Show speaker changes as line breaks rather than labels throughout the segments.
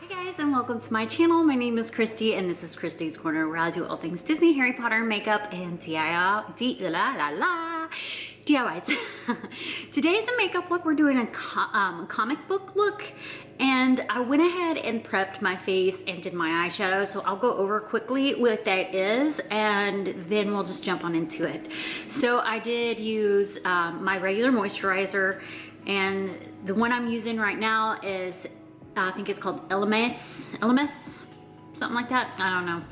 Hi guys, and welcome to my channel. My name is Christy and this is Christy's Corner, where I do all things Disney, Harry Potter, makeup, and DIYs. Today's a makeup look. We're doing a comic book look, and I went ahead and prepped my face and did my eyeshadow, so I'll go over quickly what that is and then we'll just jump on into it. So I did use my regular moisturizer, and the one I'm using right now is I think it's called LMS, something like that. I don't know.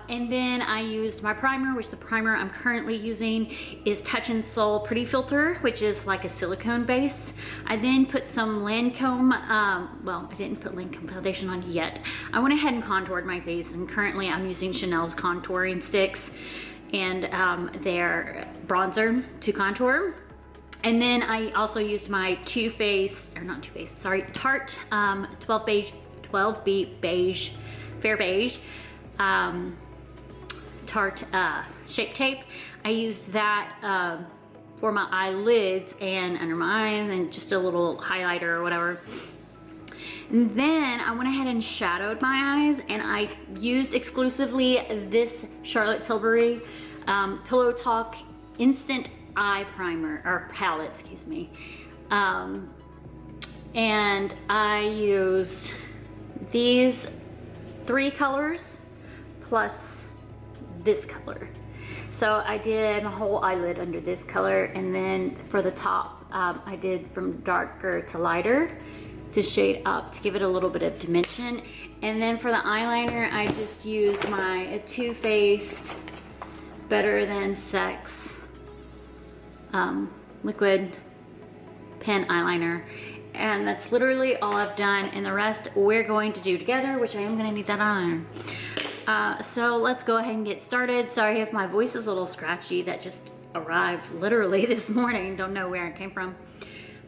And then I used my primer, which the primer I'm currently using is Touch in Sol Pretty Filter, which is like a silicone base. I then put some Lancome, well, I didn't put Lancome foundation on yet. I went ahead and contoured my face, and currently I'm using Chanel's contouring sticks and their bronzer to contour. And then I also used my Tarte 12 beat beige, fair beige, Tarte Shape Tape. I used that for my eyelids and under my eyes and just a little highlighter or whatever. And then I went ahead and shadowed my eyes, and I used exclusively this Charlotte Tilbury Pillow Talk Instant Eye Primer, or palette, excuse me. And I used these 3 colors plus this color. So I did my whole eyelid under this color, and then for the top I did from darker to lighter to shade up to give it a little bit of dimension. And then for the eyeliner I just used my Too Faced Better Than Sex liquid pen eyeliner, and that's literally all I've done, and the rest we're going to do together, which I am going to need that eyeliner. So let's go ahead and get started. Sorry if my voice is a little scratchy, that just arrived literally this morning, don't know where it came from.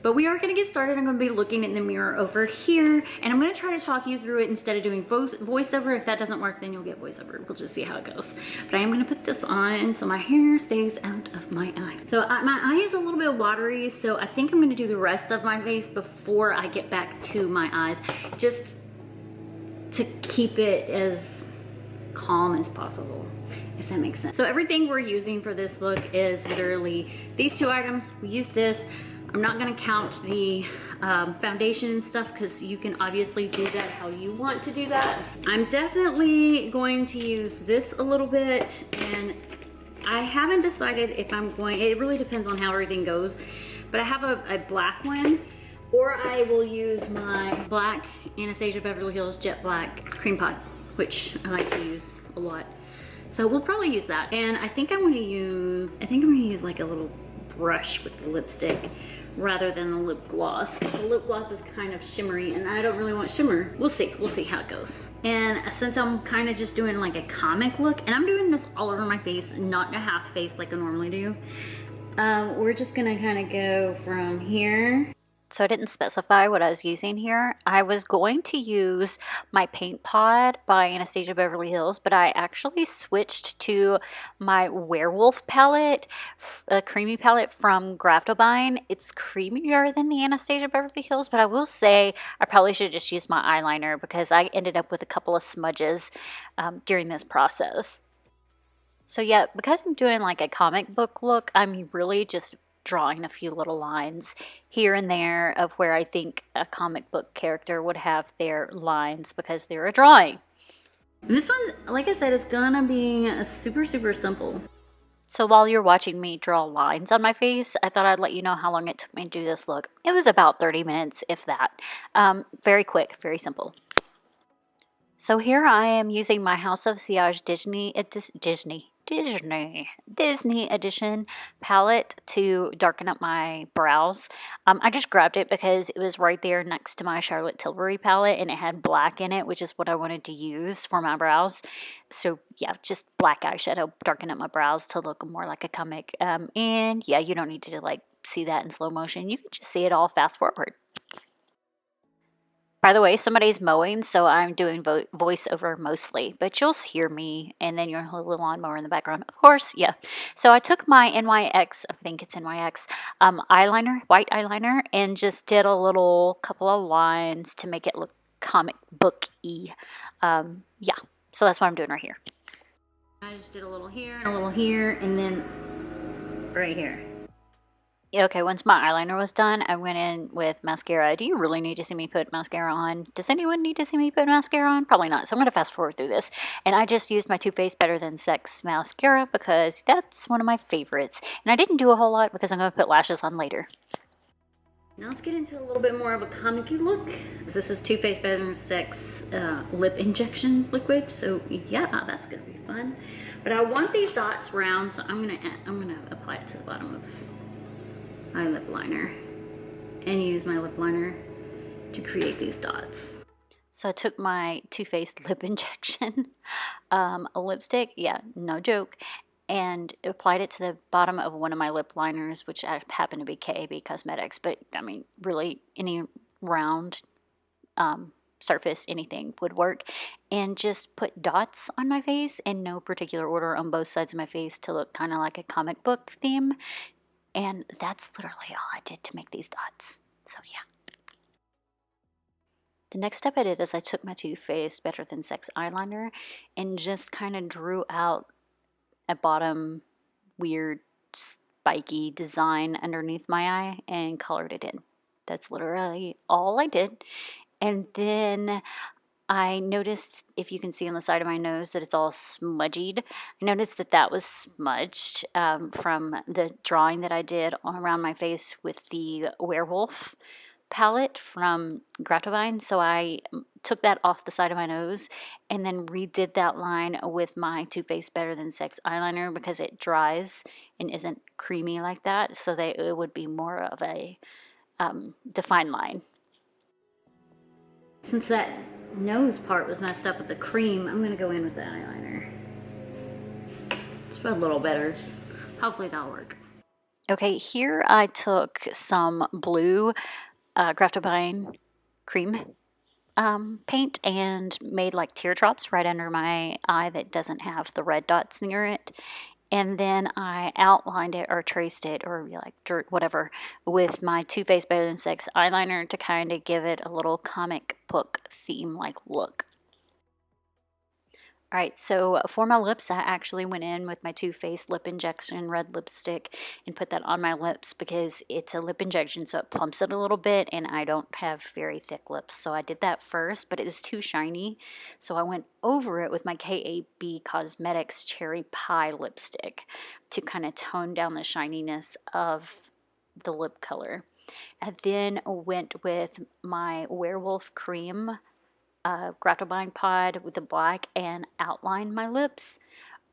But we are going to get started. I'm going to be looking in the mirror over here, and I'm going to try to talk you through it instead of doing voiceover. If that doesn't work, then you'll get voiceover. We'll just see how it goes. But I am going to put this on so my hair stays out of my eye. So my eye is a little bit watery, so I think I'm going to do the rest of my face before I get back to my eyes, just to keep it as calm as possible, if that makes sense. So everything we're using for this look is literally these 2 items. We use this. I'm not gonna count the foundation and stuff, because you can obviously do that how you want to do that. I'm definitely going to use this a little bit, and I haven't decided if I'm going, it really depends on how everything goes, but I have a black one, or I will use my black Anastasia Beverly Hills Jet Black Cream Pot, which I like to use a lot. So we'll probably use that. And I think I'm gonna use like a little brush with the lipstick rather than the lip gloss. The lip gloss is kind of shimmery, and I don't really want shimmer. We'll see how it goes. And since I'm kind of just doing like a comic look, and I'm doing this all over my face, not a half face like I normally do, we're just gonna kind of go from here.
So I didn't specify what I was using here. I was going to use my Paint Pod by Anastasia Beverly Hills, but I actually switched to my Werewolf palette, a creamy palette from Graftovine. It's creamier than the Anastasia Beverly Hills, but I will say I probably should just use my eyeliner, because I ended up with a couple of smudges during this process. So yeah, because I'm doing like a comic book look, I'm really just drawing a few little lines here and there of where I think a comic book character would have their lines, because they're a drawing.
And this one, like I said, is gonna be super simple.
So while you're watching me draw lines on my face, I thought I'd let you know how long it took me to do this look. It was about 30 minutes, if that. Very quick, very simple. So here I am using my House of Siage Disney Edition palette to darken up my brows. I just grabbed it because it was right there next to my Charlotte Tilbury palette, and it had black in it, which is what I wanted to use for my brows. So yeah, just black eyeshadow, darken up my brows to look more like a comic. And yeah, you don't need to like see that in slow motion. You can just see it all fast forward. By the way, somebody's mowing, so I'm doing voiceover mostly, but you'll hear me, and then your little lawnmower in the background, of course, yeah. So I took my NYX, I think it's NYX, eyeliner, white eyeliner, and just did a little couple of lines to make it look comic book-y. Yeah, so that's what I'm doing right here.
I just did a little here and a little here, and then right here.
Okay, once my eyeliner was done, I went in with mascara. Do you really need to see me put mascara on? Does anyone need to see me put mascara on? Probably not. So I'm going to fast forward through this. And I just used my Too Faced Better Than Sex mascara because that's one of my favorites. And I didn't do a whole lot because I'm going to put lashes on later.
Now let's get into a little bit more of a comic-y look. This is Too Faced Better Than Sex lip injection liquid. So yeah, that's going to be fun. But I want these dots round, so I'm gonna apply it to the bottom of my lip liner and use my lip liner to create these dots.
So I took my Too Faced lip injection a lipstick, yeah, no joke, and applied it to the bottom of one of my lip liners, which happened to be KAB Cosmetics, but I mean, really any round surface, anything would work, and just put dots on my face in no particular order on both sides of my face to look kind of like a comic book theme. And that's literally all I did to make these dots. So yeah. The next step I did is I took my Too Faced Better Than Sex eyeliner and just kind of drew out a bottom weird spiky design underneath my eye and colored it in. That's literally all I did. And then I noticed, if you can see on the side of my nose, that it's all smudgied. I noticed that that was smudged from the drawing that I did around my face with the werewolf palette from Rakuten. So I took that off the side of my nose and then redid that line with my Too Faced Better Than Sex eyeliner because it dries and isn't creamy like that. So it would be more of a defined line.
Since that nose part was messed up with the cream, I'm going to go in with the eyeliner. It's a little better. Hopefully that'll work.
Okay, here I took some blue Rakuten cream paint and made like teardrops right under my eye that doesn't have the red dots near it. And then I outlined it or traced it or like dirt, whatever, with my Too Faced Better Than Sex eyeliner to kind of give it a little comic book theme-like look. All right, so for my lips, I actually went in with my Too Faced lip injection red lipstick and put that on my lips because it's a lip injection, so it plumps it a little bit, and I don't have very thick lips. So I did that first, but it was too shiny, so I went over it with my KAB Cosmetics Cherry Pie lipstick to kind of tone down the shininess of the lip color. I then went with my Werewolf Cream Rakuten pod with the black and outlined my lips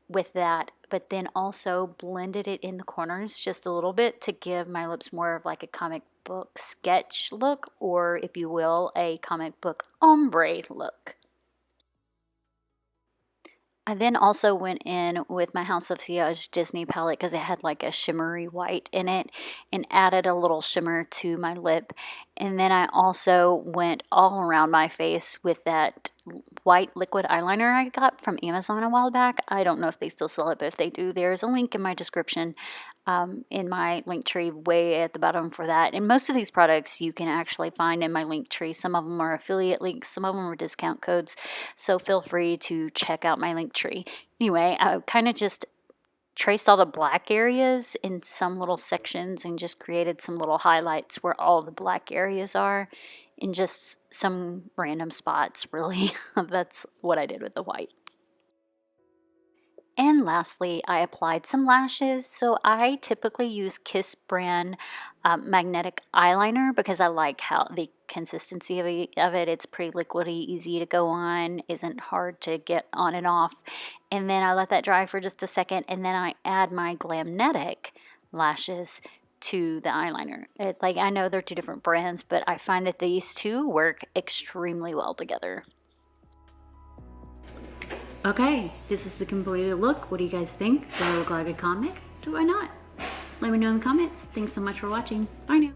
with that, but then also blended it in the corners just a little bit to give my lips more of like a comic book sketch look, or if you will, a comic book ombre look. I then also went in with my House of Siage Disney palette because it had like a shimmery white in it and added a little shimmer to my lip. And then I also went all around my face with that white liquid eyeliner I got from Amazon a while back. I don't know if they still sell it, but if they do, there's a link in my description in my link tree way at the bottom for that. And most of these products you can actually find in my link tree. Some of them are affiliate links, some of them are discount codes, so feel free to check out my link tree. Anyway, I kind of just traced all the black areas in some little sections and just created some little highlights where all the black areas are in just some random spots, really. That's what I did with the white. And lastly, I applied some lashes. So I typically use Kiss brand magnetic eyeliner because I like how the consistency of it. It's pretty liquidy, easy to go on, isn't hard to get on and off. And then I let that dry for just a second, and then I add my Glamnetic lashes to the eyeliner. I know they're two different brands, but I find that these two work extremely well together.
Okay, this is the completed look. What do you guys think? Do I look like a comic? Do I not? Let me know in the comments. Thanks so much for watching. Bye now.